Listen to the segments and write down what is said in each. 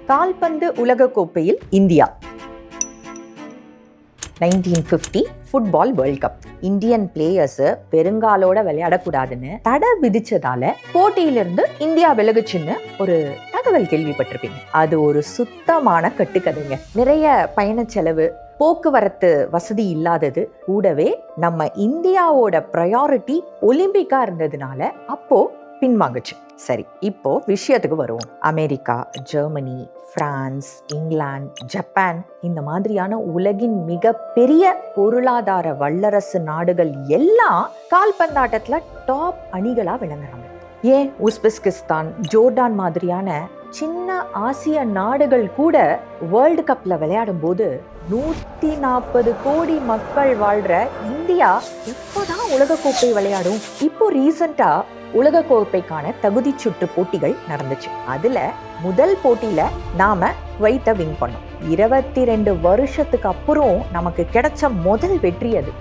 கால்பந்து உலகக்கோப்பையில் India 1950 football world cup. Indian players பெருங்காலோட விளையாடக்கூடாதுன்னு தடை விதிச்சதால போட்டியிலிருந்து இந்தியா விலகுச்சுன்னு ஒரு தகவல் கேள்விப்பட்டிருப்பீங்க. அது ஒரு சுத்தமான கட்டுக்கதைங்க. நிறைய பயண செலவு, போக்குவரத்து வசதி இல்லாதது, கூடவே நம்ம இந்தியாவோட ப்ரையாரிட்டி ஒலிம்பிக்கா இருந்ததுனால அப்போ பின்வாங்குச்சு. சரி, இப்போ விஷயத்துக்கு வருவோம். America, Germany, France, England, Japan இந்த மாதிரியான உலகின் மிகப்பெரிய பொருளாதார வல்லரசு நாடுகள் எல்லாம் கால்பந்தாட்டத்துல டாப் அணிகளா விளங்குறாங்க. ஏன் உஸ்பெஸ்கிஸ்தான், ஜோர்டான் மாதிரியான சின்ன ஆசிய நாடுகள் கூட வேர்ல்டு கப்ல விளையாடும் போது 140 கோடி மக்கள் வாழ்ற இந்தியா எப்போதான் உலகக்கோப்பை விளையாடும்? இப்போ ரீசெண்டா உலகக்கோப்பைக்கான தகுதி சுற்று போட்டிகள் நடந்துச்சு. அதுல முதல் போட்டியில நாம குவைத்தை வின் பண்ணோம். 22 வருஷத்துக்கு அப்புறம் நமக்கு கிடைச்ச முதல் வெற்றி அது.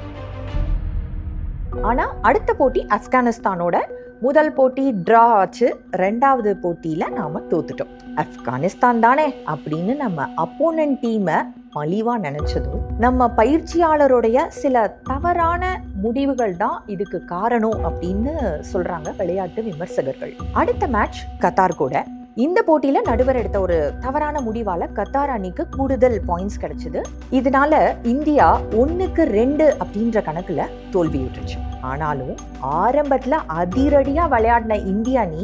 ஆனா அடுத்த போட்டி ஆப்கானிஸ்தானோட. முதல் போட்டி டிரா ஆச்சு, ரெண்டாவது போட்டியில நாம தோத்துட்டோம். ஆப்கானிஸ்தான் தானே அப்படின்னு நம்ம அப்போனன்ட் டீமை மலிவா நினைச்சதும் நம்ம பயிற்சியாளருடைய சில தவறான முடிவுகள் தான் இதுக்கு காரணம் அப்படின்னு சொல்றாங்க விளையாட்டு விமர்சகர்கள். அடுத்த மேட்ச் கத்தார் கூட. இந்த போட்டியில நடுவர் எடுத்த ஒரு தவறான முடிவால கத்தார் அணிக்கு கூடுதல் பாயிண்ட்ஸ் கிடைச்சது. இதனால இந்தியா 1-2 அப்படின்ற கணக்குல தோல்வியுற்றுச்சு. ஆனாலும் ஆரம்பத்துல அதிரடியா விளையாடின இந்திய அணி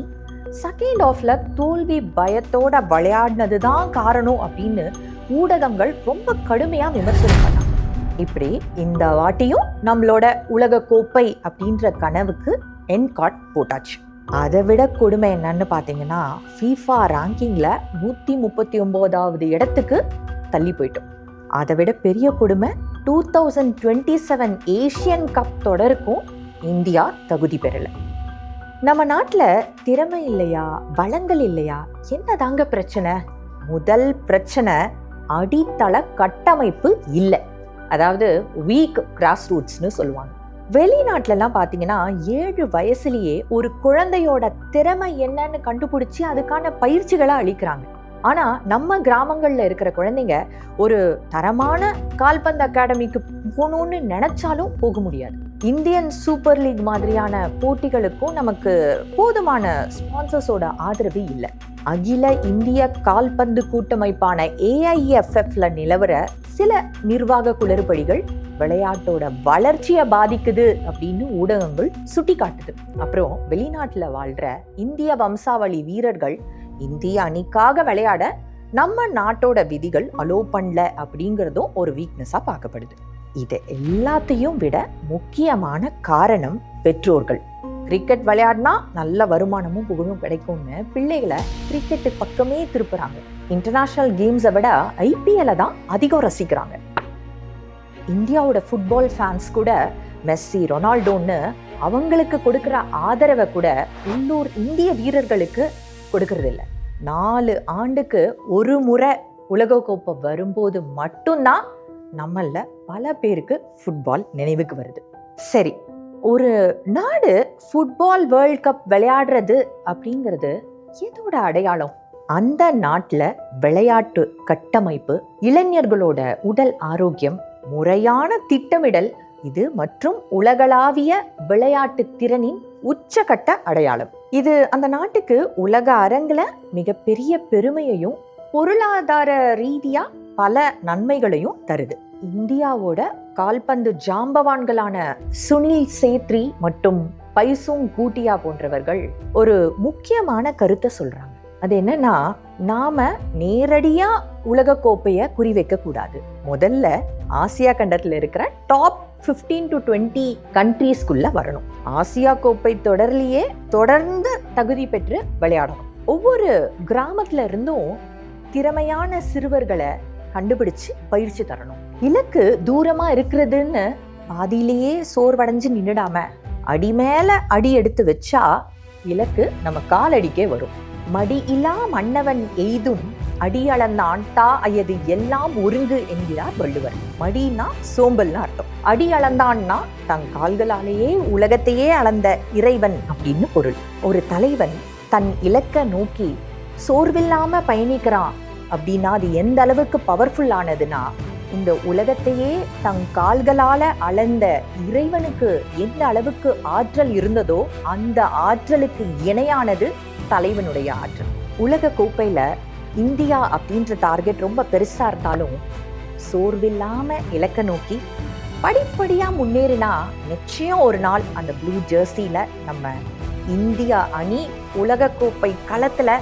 செகண்ட் ஆஃப்ல தோல்வி பயத்தோட விளையாடினதுதான் காரணம் அப்படின்னு ஊடகங்கள் ரொம்ப கடுமையா விமர்சனம் பண்ணாங்க. இப்படி இந்த வாட்டியும் நம்மளோட உலக கோப்பை அப்படின்ற கனவுக்கு எண்ட் கார்ட் போட்டாச்சு. அதை விட கொடுமை என்னன்னு பார்த்தீங்கன்னா, ஃபீஃபா ரேங்கிங்ல 139வது இடத்துக்கு தள்ளி போயிட்டோம். அதை விட பெரிய கொடுமை, 2027 ஏஷியன் கப் தொடருக்கும் இந்தியா தகுதி பெறல. நம்ம நாட்டில் திறமை இல்லையா, வளங்கள் இல்லையா, என்னதாங்க பிரச்சனை? முதல் பிரச்சனை அடித்தள கட்டமைப்பு இல்லை, அதாவது வீக் கிராஸ் ரூட்ஸ்னு சொல்லுவாங்க. வெளிநாட்டிலலாம் பார்த்தீங்கன்னா 7 வயசுலேயே ஒரு குழந்தையோட திறமை என்னன்னு கண்டுபிடிச்சி அதுக்கான பயிற்சிகளை அளிக்கிறாங்க. ஆனால் நம்ம கிராமங்களில் இருக்கிற குழந்தைங்க ஒரு தரமான கால்பந்து அகாடமிக்கு போகணும்னு நினைச்சாலும் போக முடியாது. இந்தியன் சூப்பர் லீக் மாதிரியான போட்டிகளுக்கும் நமக்கு போதுமான ஸ்பான்சர்ஸோட ஆதரவு இல்லை. அகில இந்திய கால்பந்து கூட்டமைப்பான AIFFல நிலவர சில நிர்வாக குளறுபடிகள் விளையாட்டோட வளர்ச்சியை பாதிக்குது அப்படின்னு ஊடகங்கள் சுட்டி காட்டுது. அப்புறம் வெளிநாட்டுல வாழ்ற இந்திய வம்சாவளி வீரர்கள் இந்திய அணிக்காக விளையாட நம்ம நாட்டோட விதிகள் அலோ பண்ணல அப்படிங்கிறதும் ஒரு வீக்னஸா பார்க்கப்படுது. இது எல்லாத்தையும் விட முக்கியமான காரணம் பெற்றோர்கள். கிரிக்கெட் விளையாடினா நல்ல வருமானமும் புகழும் கிடைக்கும்னு பிள்ளைகளை கிரிக்கெட்டு பக்கமே திருப்புறாங்க. இன்டர்நேஷனல் கேம்ஸை விட IPL தான் அதிகம் ரசிக்கிறாங்க. இந்தியாவோட ஃபுட்பால் ஃபேன்ஸ் கூட மெஸ்ஸி, ரொனால்டோன்னு அவங்களுக்கு கொடுக்குற ஆதரவை கூட உள்ளூர் இந்திய வீரர்களுக்கு கொடுக்கறது இல்லை. 4 ஆண்டுக்கு ஒரு முறை உலகக்கோப்பை வரும்போது மட்டும்தான் நம்மள பல பேருக்கு ஃபுட்பால் நினைவுக்கு வருது. சரி, ஒரு நாடு ஃபுட்பால் வேர்ல்ட் கப் விளையாடுறது அப்படிங்கிறது எதோட அடையாளம்? அந்த நாட்டில் விளையாட்டு கட்டமைப்பு, இளைஞர்களோட உடல் ஆரோக்கியம், முறையான திட்டமிடல், இது மற்றும் உலகளாவிய விளையாட்டு திறனின் உச்சகட்ட அடையாளம். இது அந்த நாட்டுக்கு உலக அரங்குல மிகப்பெரிய பெருமையையும் பொருளாதார ரீதியா பல நன்மைகளையும் தருது. இந்தியாவோட கால்பந்து ஜாம்பவான்களான சுனில் சேத்ரி மற்றும் பைசுங் கூட்டியா போன்றவர்கள் ஒரு முக்கியமான கருத்தை சொல்றாங்க. அது என்னன்னா, நாம நேரடியா உலக கோப்பையை குறிவைக்க கூடாது. முதல்ல ஆசியா கண்டத்துல இருக்கிற டாப் 15 to 20 கண்ட்ரீஸ்குள்ள வரணும். ஆசியா கோப்பை தொடர்லயே தொடர்ந்து தகுதி பெற்று விளையாடணும். ஒவ்வொரு கிராமத்துல இருந்தும் திறமையான சிறுவர்களை கண்டுபிடிச்சு பயிற்சி தரணும். இலக்கு தூரமா இருக்கிறதுன்னு பாதியிலேயே சோர்வடைஞ்சு நின்னுடாம அடி மேல அடி எடுத்து வச்சா இலக்கு நம்ம காலடிக்கே வரும். மடி இல்லா மன்னவன் எய்தும் அடியளந்தான் தா அயது எல்லாம் ஒருங்கு என்கிறார் வள்ளுவர். மடினா சோம்பல்னு அர்த்தம். அடி அளந்தான்னா தன் கால்களாலேயே உலகத்தையே அளந்த இறைவன் அப்படின்னு பொருள். ஒரு தலைவன் தன் இலக்க நோக்கி சோர்வில்லாம பயணிக்கிறான் அப்படின்னா அது எந்த அளவுக்கு பவர்ஃபுல்லானதுன்னா, இந்த உலகத்தையே தன் கால்களால அளந்த இறைவனுக்கு எந்த அளவுக்கு ஆற்றல் இருந்ததோ அந்த ஆற்றலுக்கு இணையானது தலைவனுடைய ஆற்றல். உலக கோப்பையில இந்தியா அப்படின்ற டார்கெட் ரொம்ப பெருசா இருந்தாலும் சோர்வில்லாம இலக்க நோக்கி படிப்படியா முன்னேறினா நிச்சயம் ஒரு நாள் அந்த ப்ளூ ஜெர்சியில நம்ம இந்தியா அணி உலக கோப்பை களத்துல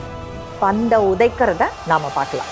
பந்த உதைக்கிறத நாம பார்க்கலாம்.